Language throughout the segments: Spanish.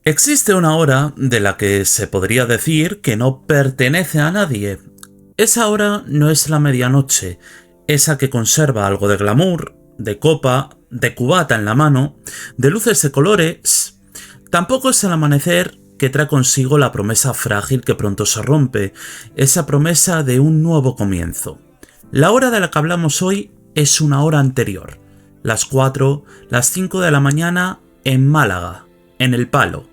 Existe una hora de la que se podría decir que no pertenece a nadie. Esa hora no es la medianoche, esa que conserva algo de glamour, de copa, de cubata en la mano, de luces de colores. Tampoco es el amanecer que trae consigo la promesa frágil que pronto se rompe, esa promesa de un nuevo comienzo. La hora de la que hablamos hoy es una hora anterior, las 4, las 5 de la mañana en Málaga, en El Palo.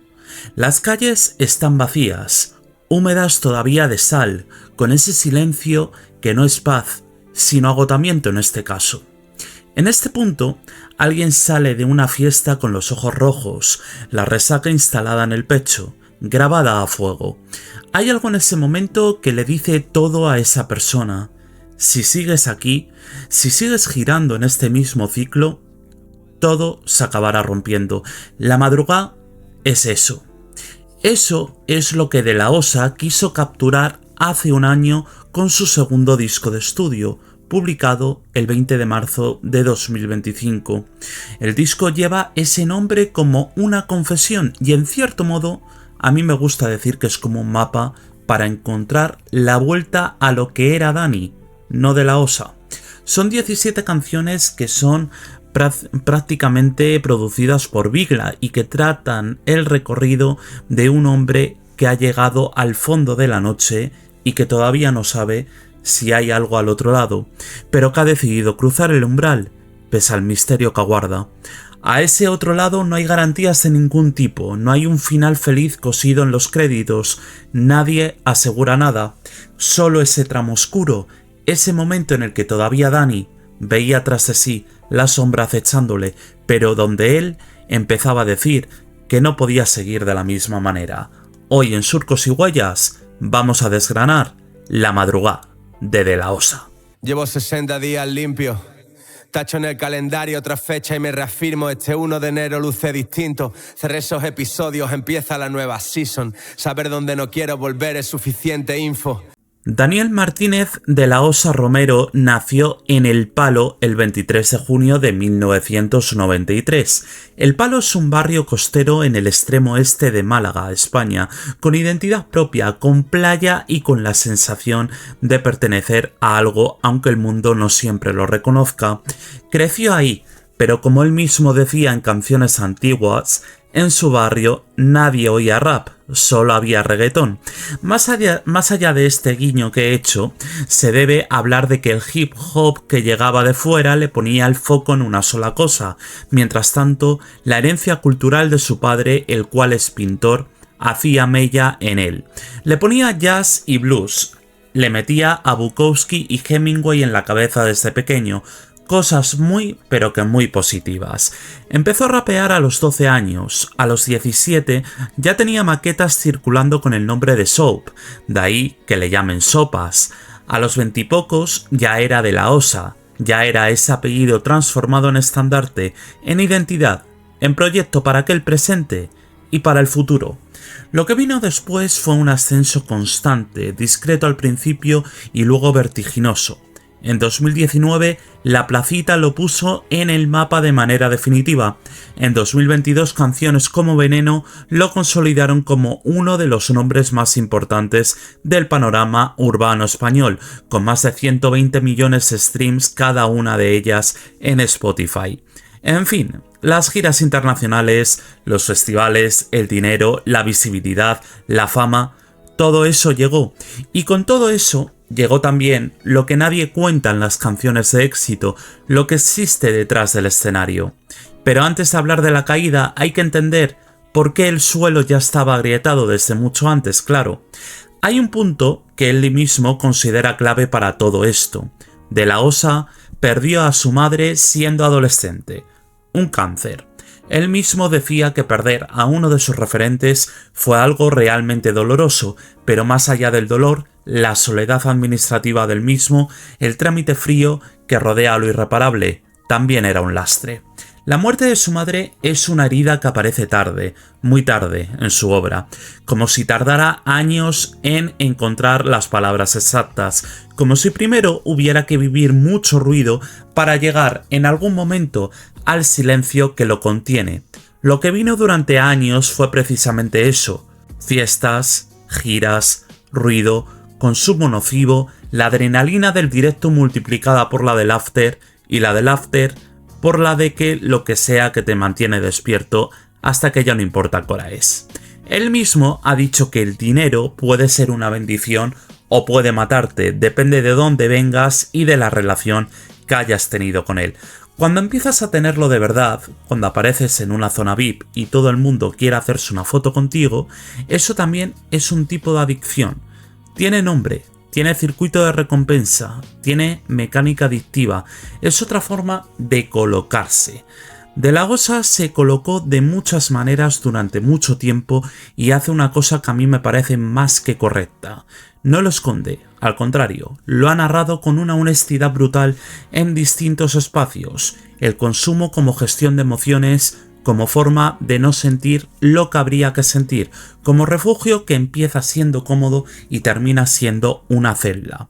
Las calles están vacías, húmedas todavía de sal, con ese silencio que no es paz, sino agotamiento en este caso. En este punto, alguien sale de una fiesta con los ojos rojos, la resaca instalada en el pecho, grabada a fuego. Hay algo en ese momento que le dice todo a esa persona. Si sigues aquí, si sigues girando en este mismo ciclo, todo se acabará rompiendo. La madrugada es eso. Eso es lo que De La Osa quiso capturar hace un año con su segundo disco de estudio, publicado el 20 de marzo de 2025. El disco lleva ese nombre como una confesión y en cierto modo a mí me gusta decir que es como un mapa para encontrar la vuelta a lo que era Dani, no De La Osa. Son 17 canciones que son prácticamente producidas por Bigla y que tratan el recorrido de un hombre que ha llegado al fondo de la noche y que todavía no sabe si hay algo al otro lado, pero que ha decidido cruzar el umbral pese al misterio que aguarda. A ese otro lado no hay garantías de ningún tipo, no hay un final feliz cosido en los créditos, nadie asegura nada, solo ese tramo oscuro, ese momento en el que todavía Dani veía tras de sí la sombra acechándole, pero donde él empezaba a decir que no podía seguir de la misma manera. Hoy en Surcos y Huellas vamos a desgranar la madrugada de La Osa. Llevo 60 días limpio, tacho en el calendario otra fecha y me reafirmo, este 1 de enero luce distinto. Cerré esos episodios, empieza la nueva season, saber dónde no quiero volver es suficiente info. Daniel Martínez de La Osa Romero nació en El Palo el 23 de junio de 1993. El Palo es un barrio costero en el extremo este de Málaga, España, con identidad propia, con playa y con la sensación de pertenecer a algo, aunque el mundo no siempre lo reconozca. Creció ahí, pero como él mismo decía en canciones antiguas, en su barrio nadie oía rap, solo había reggaetón. Más allá de este guiño que he hecho, se debe hablar de que el hip hop que llegaba de fuera le ponía el foco en una sola cosa. Mientras tanto, la herencia cultural de su padre, el cual es pintor, hacía mella en él. Le ponía jazz y blues, le metía a Bukowski y Hemingway en la cabeza desde pequeño. Cosas muy, pero que muy positivas. Empezó a rapear a los 12 años, a los 17 ya tenía maquetas circulando con el nombre de Soap, de ahí que le llamen Sopas. A los 20 y pocos ya era De La Osa, ya era ese apellido transformado en estandarte, en identidad, en proyecto para aquel presente y para el futuro. Lo que vino después fue un ascenso constante, discreto al principio y luego vertiginoso. En 2019, La Placita lo puso en el mapa de manera definitiva. En 2022, canciones como Veneno lo consolidaron como uno de los nombres más importantes del panorama urbano español, con más de 120 millones de streams cada una de ellas en Spotify. En fin, las giras internacionales, los festivales, el dinero, la visibilidad, la fama, todo eso llegó. Y con todo eso llegó también lo que nadie cuenta en las canciones de éxito, lo que existe detrás del escenario. Pero antes de hablar de la caída hay que entender por qué el suelo ya estaba agrietado desde mucho antes, claro. Hay un punto que él mismo considera clave para todo esto. De La Osa perdió a su madre siendo adolescente, un cáncer. Él mismo decía que perder a uno de sus referentes fue algo realmente doloroso, pero más allá del dolor, la soledad administrativa del mismo, el trámite frío que rodea a lo irreparable, también era un lastre. La muerte de su madre es una herida que aparece tarde, muy tarde en su obra, como si tardara años en encontrar las palabras exactas, como si primero hubiera que vivir mucho ruido para llegar en algún momento al silencio que lo contiene. Lo que vino durante años fue precisamente eso: fiestas, giras, ruido, consumo nocivo, la adrenalina del directo multiplicada por la del after, y la del after por la de que lo que sea que te mantiene despierto hasta que ya no importa qué hora es. Él mismo ha dicho que el dinero puede ser una bendición o puede matarte, depende de dónde vengas y de la relación que hayas tenido con él. Cuando empiezas a tenerlo de verdad, cuando apareces en una zona VIP y todo el mundo quiere hacerse una foto contigo, eso también es un tipo de adicción. Tiene nombre, tiene circuito de recompensa, tiene mecánica adictiva, es otra forma de colocarse. De la Osa se colocó de muchas maneras durante mucho tiempo y hace una cosa que a mí me parece más que correcta. No lo esconde, al contrario, lo ha narrado con una honestidad brutal en distintos espacios. El consumo como gestión de emociones, como forma de no sentir lo que habría que sentir, como refugio que empieza siendo cómodo y termina siendo una celda.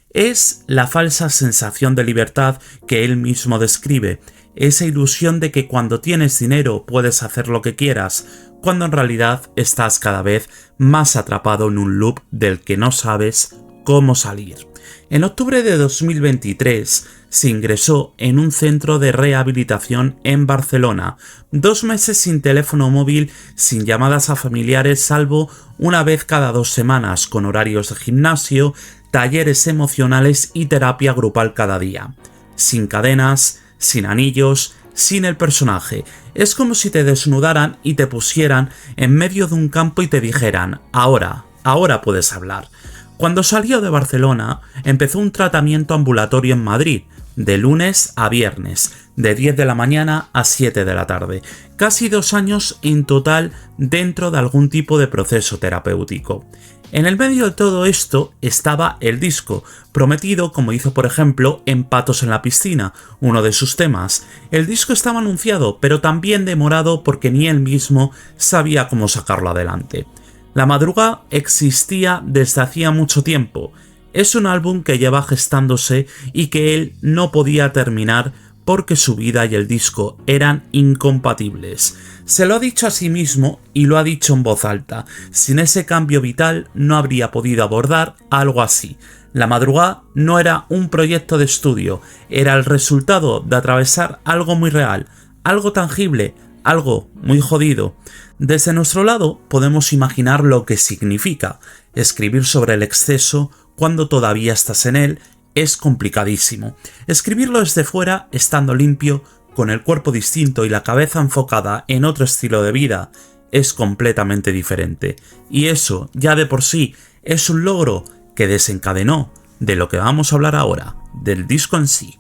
Es la falsa sensación de libertad que él mismo describe, esa ilusión de que cuando tienes dinero puedes hacer lo que quieras, cuando en realidad estás cada vez más atrapado en un loop del que no sabes cómo salir. En octubre de 2023 se ingresó en un centro de rehabilitación en Barcelona, 2 meses sin teléfono móvil, sin llamadas a familiares salvo una vez cada 2 semanas, con horarios de gimnasio, talleres emocionales y terapia grupal cada día. Sin cadenas, sin anillos, sin el personaje. Es como si te desnudaran y te pusieran en medio de un campo y te dijeran: ahora puedes hablar. Cuando salió de Barcelona, empezó un tratamiento ambulatorio en Madrid, de lunes a viernes, de 10 de la mañana a 7 de la tarde. Casi 2 años en total dentro de algún tipo de proceso terapéutico. En el medio de todo esto estaba el disco, prometido como hizo por ejemplo en Patos en la piscina, uno de sus temas. El disco estaba anunciado, pero también demorado porque ni él mismo sabía cómo sacarlo adelante. La Madruga existía desde hacía mucho tiempo. Es un álbum que lleva gestándose y que él no podía terminar porque su vida y el disco eran incompatibles. Se lo ha dicho a sí mismo y lo ha dicho en voz alta. Sin ese cambio vital no habría podido abordar algo así. La Madruga no era un proyecto de estudio, era el resultado de atravesar algo muy real, algo tangible, algo muy jodido. Desde nuestro lado podemos imaginar lo que significa. Escribir sobre el exceso cuando todavía estás en él es complicadísimo. Escribirlo desde fuera, estando limpio, con el cuerpo distinto y la cabeza enfocada en otro estilo de vida, es completamente diferente. Y eso, ya de por sí, es un logro que desencadenó de lo que vamos a hablar ahora, del disco en sí.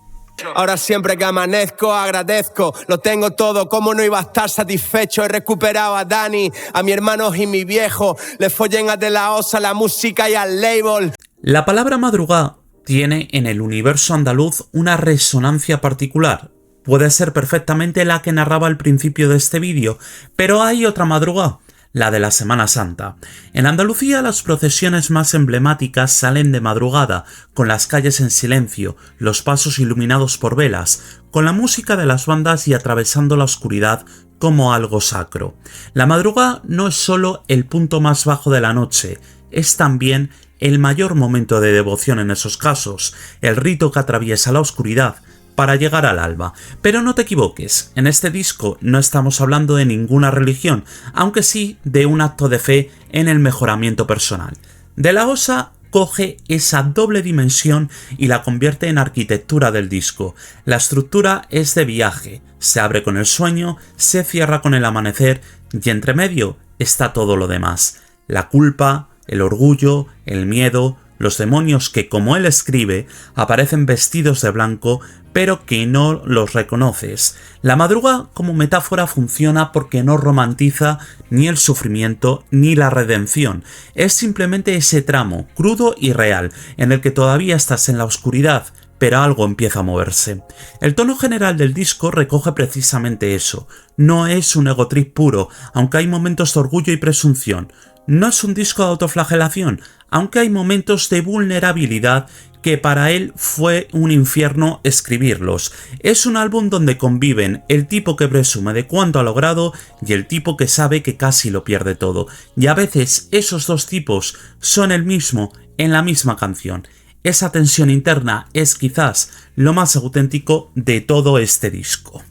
Ahora siempre que amanezco agradezco, lo tengo todo, cómo no iba a estar satisfecho. He recuperado a Dani, a mi hermano y mi viejo, le follen a De La Osa, la música y al label. La palabra madrugá tiene en el universo andaluz una resonancia particular. Puede ser perfectamente la que narraba al principio de este vídeo, pero hay otra madrugá, la de la Semana Santa. En Andalucía las procesiones más emblemáticas salen de madrugada, con las calles en silencio, los pasos iluminados por velas, con la música de las bandas y atravesando la oscuridad como algo sacro. La madrugá no es solo el punto más bajo de la noche, es también el mayor momento de devoción en esos casos, el rito que atraviesa la oscuridad para llegar al alba. Pero no te equivoques, en este disco no estamos hablando de ninguna religión, aunque sí de un acto de fe en el mejoramiento personal. De La Osa coge esa doble dimensión y la convierte en arquitectura del disco. La estructura es de viaje, se abre con el sueño, se cierra con el amanecer y entre medio está todo lo demás. La culpa, el orgullo, el miedo, los demonios que, como él escribe, aparecen vestidos de blanco, pero que no los reconoces. La madruga como metáfora funciona porque no romantiza ni el sufrimiento ni la redención. Es simplemente ese tramo, crudo y real, en el que todavía estás en la oscuridad, pero algo empieza a moverse. El tono general del disco recoge precisamente eso. No es un ego trip puro, aunque hay momentos de orgullo y presunción. No es un disco de autoflagelación, aunque hay momentos de vulnerabilidad que para él fue un infierno escribirlos. Es un álbum donde conviven el tipo que presume de cuánto ha logrado y el tipo que sabe que casi lo pierde todo. Y a veces esos dos tipos son el mismo en la misma canción. Esa tensión interna es quizás lo más auténtico de todo este disco.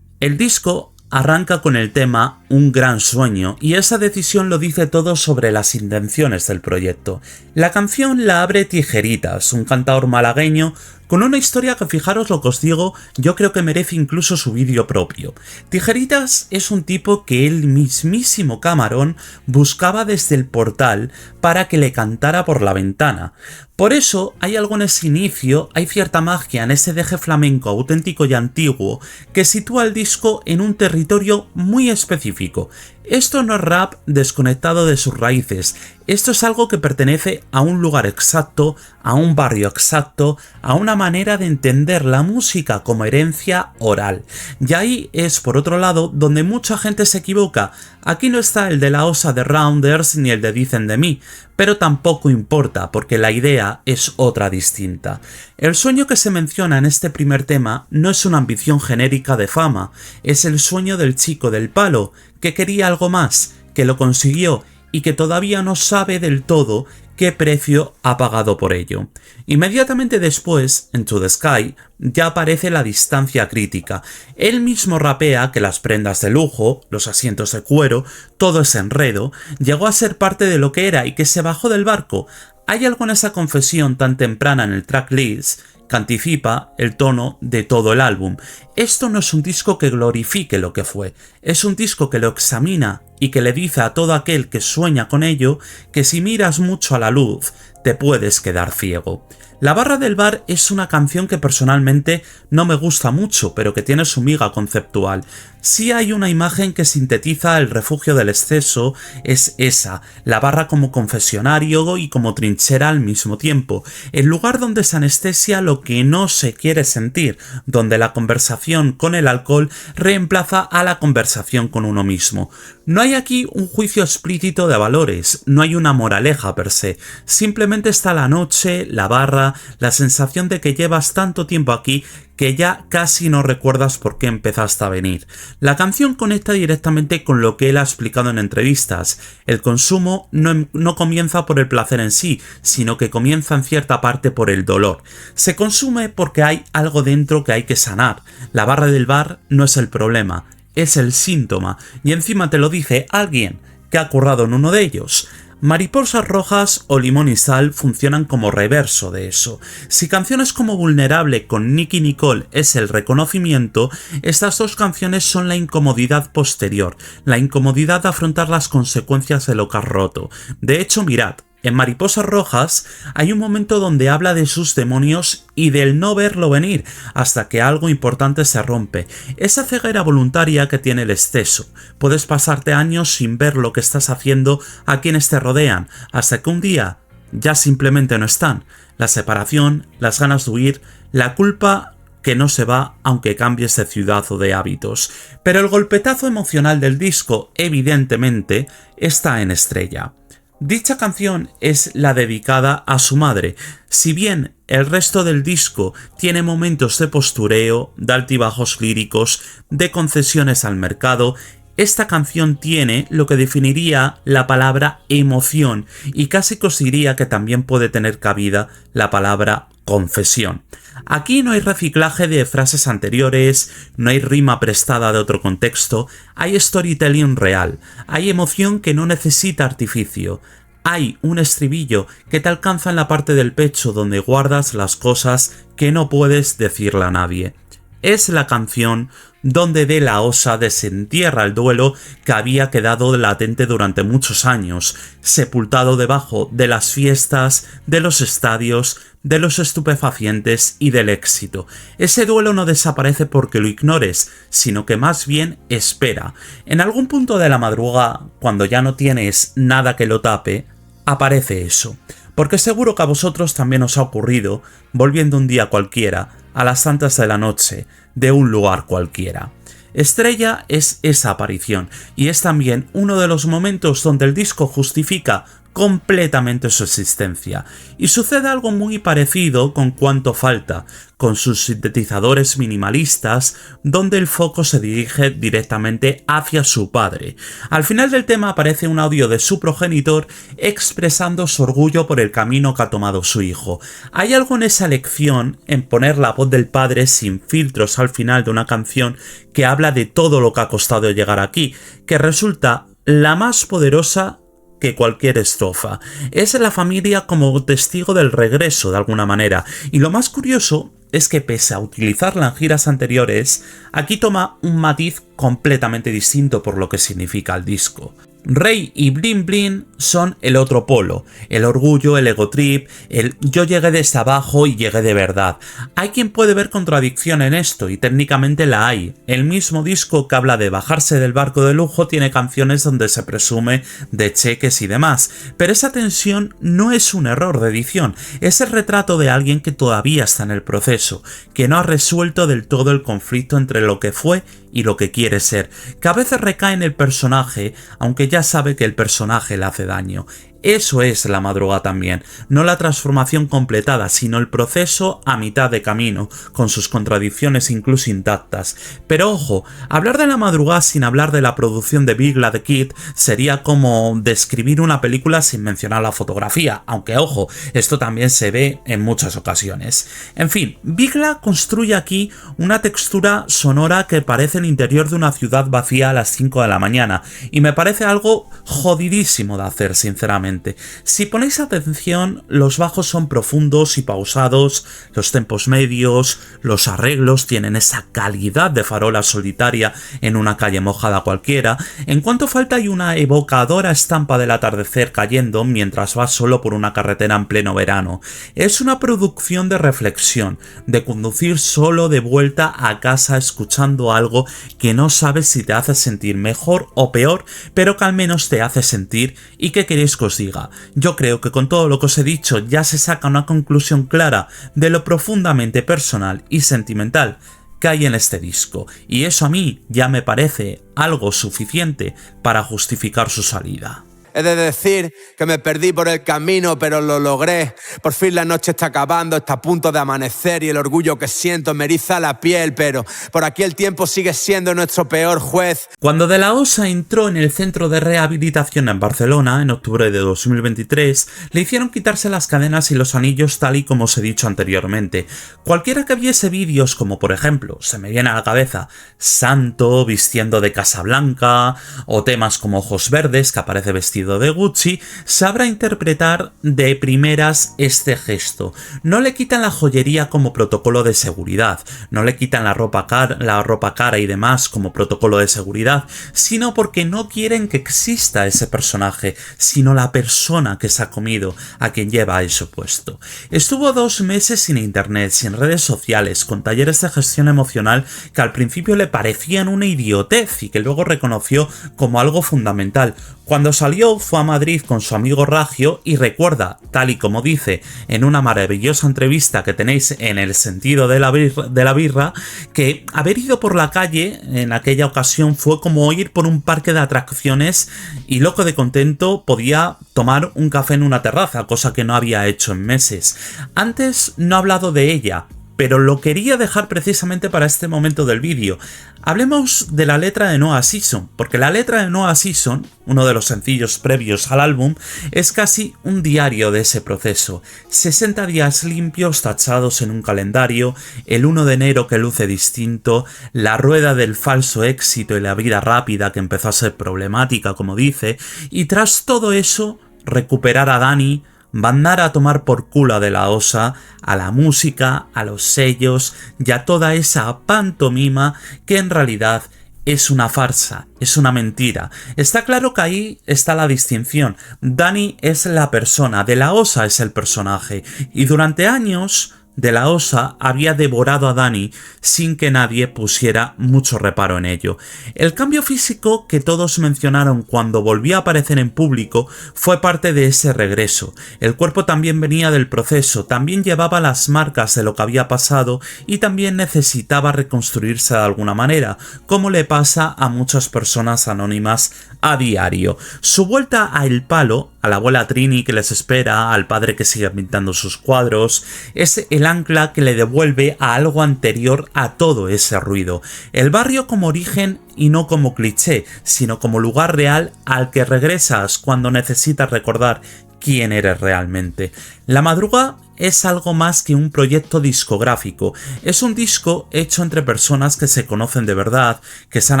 El disco arranca con el tema Un gran sueño, y esa decisión lo dice todo sobre las intenciones del proyecto. La canción la abre Tijeritas, un cantador malagueño con una historia que, fijaros lo que os digo, yo creo que merece incluso su vídeo propio. Tijeritas es un tipo que el mismísimo Camarón buscaba desde el portal para que le cantara por la ventana. Por eso hay algo en ese inicio, hay cierta magia en ese deje flamenco auténtico y antiguo que sitúa el disco en un territorio muy específico. Esto no es rap desconectado de sus raíces, esto es algo que pertenece a un lugar exacto, a un barrio exacto, a una manera de entender la música como herencia oral. Y ahí es, por otro lado, donde mucha gente se equivoca. Aquí no está el de la osa de Rounders ni el de Dicen de mí, pero tampoco importa porque la idea es otra distinta. El sueño que se menciona en este primer tema no es una ambición genérica de fama, es el sueño del chico del palo, que quería algo más, que lo consiguió y que todavía no sabe del todo qué precio ha pagado por ello. Inmediatamente después, en To The Sky, ya aparece la distancia crítica. Él mismo rapea que las prendas de lujo, los asientos de cuero, todo ese enredo, llegó a ser parte de lo que era y que se bajó del barco. Hay algo en esa confesión tan temprana en el tracklist que anticipa el tono de todo el álbum. Esto no es un disco que glorifique lo que fue, es un disco que lo examina y que le dice a todo aquel que sueña con ello que si miras mucho a la luz, te puedes quedar ciego. La barra del bar es una canción que personalmente no me gusta mucho, pero que tiene su miga conceptual. Sí hay una imagen que sintetiza el refugio del exceso, es esa, la barra como confesionario y como trinchera al mismo tiempo, el lugar donde se anestesia lo que no se quiere sentir, donde la conversación con el alcohol reemplaza a la conversación con uno mismo. No hay aquí un juicio explícito de valores, no hay una moraleja per se, simplemente está la noche, la barra, la sensación de que llevas tanto tiempo aquí que ya casi no recuerdas por qué empezaste a venir. La canción conecta directamente con lo que él ha explicado en entrevistas. El consumo no comienza por el placer en sí, sino que comienza en cierta parte por el dolor. Se consume porque hay algo dentro que hay que sanar. La barra del bar no es el problema, es el síntoma, y encima te lo dice alguien que ha currado en uno de ellos. Mariposas Rojas o Limón y Sal funcionan como reverso de eso. Si canciones como Vulnerable con Nicki Nicole es el reconocimiento, estas dos canciones son la incomodidad posterior, la incomodidad de afrontar las consecuencias de lo que has roto. De hecho, mirad, en Mariposas Rojas hay un momento donde habla de sus demonios y del no verlo venir hasta que algo importante se rompe. Esa ceguera voluntaria que tiene el exceso. Puedes pasarte años sin ver lo que estás haciendo a quienes te rodean, hasta que un día ya simplemente no están. La separación, las ganas de huir, la culpa que no se va aunque cambies de ciudad o de hábitos. Pero el golpetazo emocional del disco, evidentemente, está en Estrella. Dicha canción es la dedicada a su madre. Si bien el resto del disco tiene momentos de postureo, de altibajos líricos, de concesiones al mercado, esta canción tiene lo que definiría la palabra emoción y casi que os diría que también puede tener cabida la palabra confesión. Aquí no hay reciclaje de frases anteriores, no hay rima prestada de otro contexto, hay storytelling real, hay emoción que no necesita artificio, hay un estribillo que te alcanza en la parte del pecho donde guardas las cosas que no puedes decirle a nadie. Es la canción donde De La Osa desentierra el duelo que había quedado latente durante muchos años, sepultado debajo de las fiestas, de los estadios, de los estupefacientes y del éxito. Ese duelo no desaparece porque lo ignores, sino que más bien espera. En algún punto de la madrugada, cuando ya no tienes nada que lo tape, aparece eso. porque seguro que a vosotros también os ha ocurrido volviendo un día cualquiera, a las tantas de la noche, de un lugar cualquiera. Estrella es esa aparición, y es también uno de los momentos donde el disco justifica completamente su existencia, y sucede algo muy parecido con Cuánto Falta, con sus sintetizadores minimalistas, donde el foco se dirige directamente hacia su padre. Al final del tema aparece un audio de su progenitor expresando su orgullo por el camino que ha tomado su hijo. Hay algo en esa elección, en poner la voz del padre sin filtros al final de una canción que habla de todo lo que ha costado llegar aquí, que resulta la más poderosa que cualquier estrofa. Es la familia como testigo del regreso de alguna manera, y lo más curioso es que pese a utilizarla en giras anteriores, aquí toma un matiz completamente distinto por lo que significa el disco. Rey y Blin Blin son el otro polo, el orgullo, el ego trip, el yo llegué desde abajo y llegué de verdad. Hay quien puede ver contradicción en esto, y técnicamente la hay. El mismo disco que habla de bajarse del barco de lujo tiene canciones donde se presume de cheques y demás, pero esa tensión no es un error de edición, es el retrato de alguien que todavía está en el proceso, que no ha resuelto del todo el conflicto entre lo que fue y lo que quiere ser, que a veces recae en el personaje, aunque ya sabe que el personaje le hace daño. Eso es La Madruga también, no la transformación completada, sino el proceso a mitad de camino, con sus contradicciones incluso intactas. Pero ojo, hablar de La Madruga sin hablar de la producción de Bigla the Kid sería como describir una película sin mencionar la fotografía, aunque ojo, esto también se ve en muchas ocasiones. En fin, Bigla construye aquí una textura sonora que parece el interior de una ciudad vacía a las 5 de la mañana, y me parece algo jodidísimo de hacer, sinceramente. Si ponéis atención, los bajos son profundos y pausados, los tempos medios, los arreglos tienen esa calidad de farola solitaria en una calle mojada cualquiera. En Cuánto Falta hay una evocadora estampa del atardecer cayendo mientras vas solo por una carretera en pleno verano. Es una producción de reflexión, de conducir solo de vuelta a casa escuchando algo que no sabes si te hace sentir mejor o peor, pero que al menos te hace sentir. ¿Y qué queréis que os diga? Yo creo que con todo lo que os he dicho ya se saca una conclusión clara de lo profundamente personal y sentimental que hay en este disco, y eso a mí ya me parece algo suficiente para justificar su salida. He de decir que me perdí por el camino, pero lo logré. Por fin la noche está acabando, está a punto de amanecer, y el orgullo que siento me eriza la piel, pero por aquí el tiempo sigue siendo nuestro peor juez. Cuando De La Osa entró en el centro de rehabilitación en Barcelona en octubre de 2023, le hicieron quitarse las cadenas y los anillos tal y como os he dicho anteriormente. Cualquiera que viese vídeos como por ejemplo, se me viene a la cabeza, Santo vistiendo de Casablanca, o temas como Ojos Verdes, que aparece vestido de Gucci, sabrá interpretar de primeras este gesto. No le quitan la joyería como protocolo de seguridad, no le quitan la ropa cara y demás como protocolo de seguridad, sino porque no quieren que exista ese personaje, sino la persona que se ha comido a quien lleva eso puesto. Estuvo 2 meses sin internet, sin redes sociales, con talleres de gestión emocional que al principio le parecían una idiotez y que luego reconoció como algo fundamental. Cuando salió fue a Madrid con su amigo Ragio y recuerda, tal y como dice en una maravillosa entrevista que tenéis en El Sentido de la Birra, que haber ido por la calle en aquella ocasión fue como ir por un parque de atracciones y loco de contento podía tomar un café en una terraza, cosa que no había hecho en meses. Antes no he hablado de ella, pero lo quería dejar precisamente para este momento del vídeo. Hablemos de la letra de Noah Season, porque la letra de Noah Season, uno de los sencillos previos al álbum, es casi un diario de ese proceso. 60 días limpios tachados en un calendario, el 1 de enero que luce distinto, la rueda del falso éxito y la vida rápida que empezó a ser problemática, como dice, y tras todo eso, recuperar a Dani, mandar a tomar por culo a De La Osa, a la música, a los sellos y a toda esa pantomima que en realidad es una farsa, es una mentira. Está claro que ahí está la distinción. Dani es la persona, De La Osa es el personaje, y durante años de la Osa había devorado a Dani sin que nadie pusiera mucho reparo en ello. El cambio físico que todos mencionaron cuando volvió a aparecer en público fue parte de ese regreso. El cuerpo también venía del proceso, también llevaba las marcas de lo que había pasado y también necesitaba reconstruirse de alguna manera, como le pasa a muchas personas anónimas a diario. Su vuelta a El Palo, a la abuela Trini que les espera, al padre que sigue pintando sus cuadros, es el ancla que le devuelve a algo anterior a todo ese ruido. El barrio como origen y no como cliché, sino como lugar real al que regresas cuando necesitas recordar quién eres realmente. La Madruga es algo más que un proyecto discográfico. Es un disco hecho entre personas que se conocen de verdad, que se han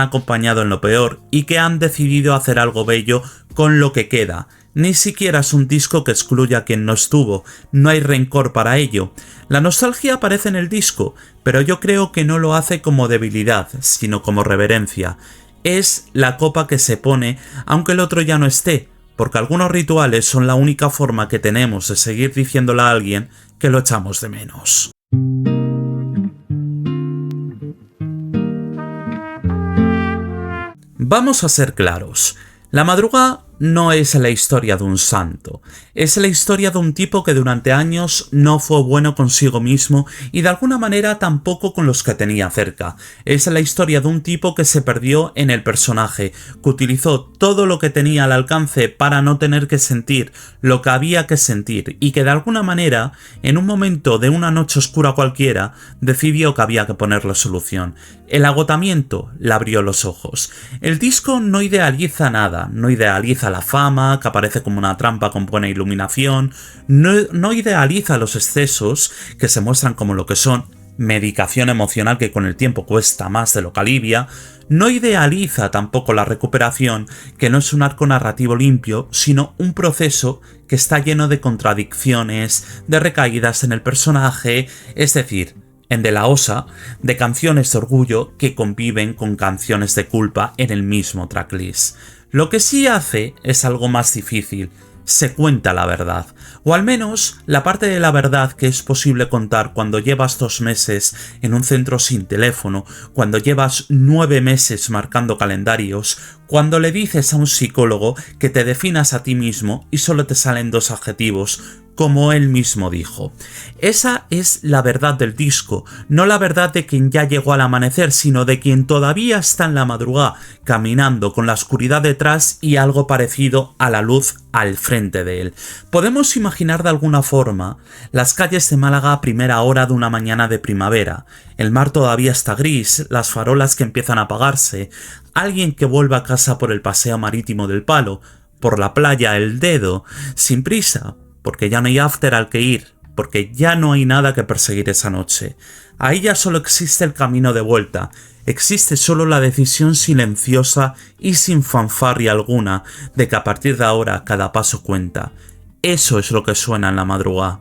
acompañado en lo peor y que han decidido hacer algo bello con lo que queda. Ni siquiera es un disco que excluya a quien no estuvo, no hay rencor para ello. La nostalgia aparece en el disco, pero yo creo que no lo hace como debilidad, sino como reverencia. Es la copa que se pone, aunque el otro ya no esté, porque algunos rituales son la única forma que tenemos de seguir diciéndole a alguien que lo echamos de menos. Vamos a ser claros. La Madruga no es la historia de un santo, es la historia de un tipo que durante años no fue bueno consigo mismo y de alguna manera tampoco con los que tenía cerca. Es la historia de un tipo que se perdió en el personaje, que utilizó todo lo que tenía al alcance para no tener que sentir lo que había que sentir y que de alguna manera, en un momento de una noche oscura cualquiera, decidió que había que ponerle solución. El agotamiento le abrió los ojos. El disco no idealiza nada, no idealiza la fama, que aparece como una trampa con buena iluminación, no idealiza los excesos, que se muestran como lo que son, medicación emocional que con el tiempo cuesta más de lo que alivia, no idealiza tampoco la recuperación, que no es un arco narrativo limpio, sino un proceso que está lleno de contradicciones, de recaídas en el personaje, es decir, en De la Osa, de canciones de orgullo que conviven con canciones de culpa en el mismo tracklist. Lo que sí hace es algo más difícil, se cuenta la verdad, o al menos la parte de la verdad que es posible contar cuando llevas 2 meses en un centro sin teléfono, cuando llevas 9 meses marcando calendarios, cuando le dices a un psicólogo que te definas a ti mismo y solo te salen 2 adjetivos, como él mismo dijo. Esa es la verdad del disco, no la verdad de quien ya llegó al amanecer, sino de quien todavía está en la madrugada, caminando con la oscuridad detrás y algo parecido a la luz al frente de él. Podemos imaginar de alguna forma las calles de Málaga a primera hora de una mañana de primavera. El mar todavía está gris, las farolas que empiezan a apagarse, alguien que vuelve a casa por el paseo marítimo del Palo, por la playa El Dedo, sin prisa, porque ya no hay after al que ir, porque ya no hay nada que perseguir esa noche. Ahí ya solo existe el camino de vuelta, existe solo la decisión silenciosa y sin fanfarria alguna de que a partir de ahora cada paso cuenta. Eso es lo que suena en la madrugada.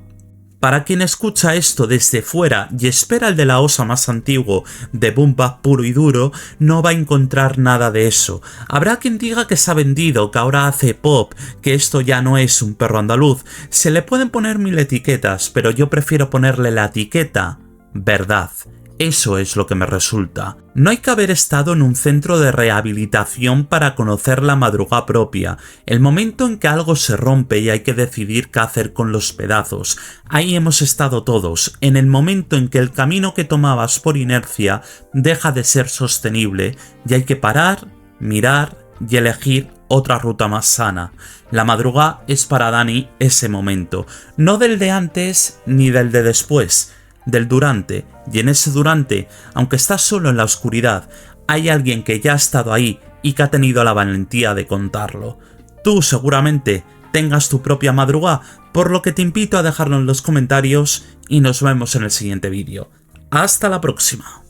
Para quien escucha esto desde fuera y espera el De la Osa más antiguo, de boom bap puro y duro, no va a encontrar nada de eso. Habrá quien diga que se ha vendido, que ahora hace pop, que esto ya no es un perro andaluz. Se le pueden poner 1000 etiquetas, pero yo prefiero ponerle la etiqueta verdad. Eso es lo que me resulta. No hay que haber estado en un centro de rehabilitación para conocer la madrugada propia, el momento en que algo se rompe y hay que decidir qué hacer con los pedazos. Ahí hemos estado todos, en el momento en que el camino que tomabas por inercia deja de ser sostenible y hay que parar, mirar y elegir otra ruta más sana. La madrugada es para Dani ese momento, no del de antes ni del de después, del durante, y en ese durante, aunque estás solo en la oscuridad, hay alguien que ya ha estado ahí y que ha tenido la valentía de contarlo. Tú seguramente tengas tu propia madrugada, por lo que te invito a dejarlo en los comentarios y nos vemos en el siguiente vídeo. ¡Hasta la próxima!